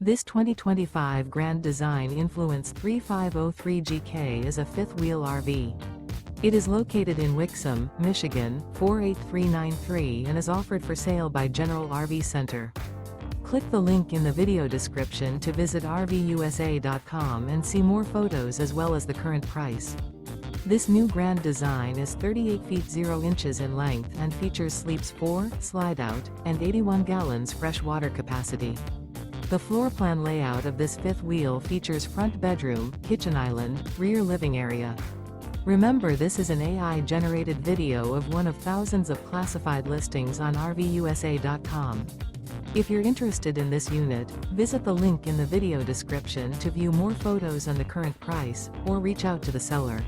This 2025 Grand Design Influence 3503GK is a fifth-wheel RV. It is located in Wixom, Michigan, 48393 and is offered for sale by General RV Center. Click the link in the video description to visit RVUSA.com and see more photos as well as the current price. This new Grand Design is 38 feet 0 inches in length and features sleeps 4, slide-out, and 81 gallons fresh water capacity. The floor plan layout of this fifth wheel features front bedroom, kitchen island, rear living area. Remember, this is an AI-generated video of one of thousands of classified listings on RVUSA.com. If you're interested in this unit, visit the link in the video description to view more photos and the current price, or reach out to the seller.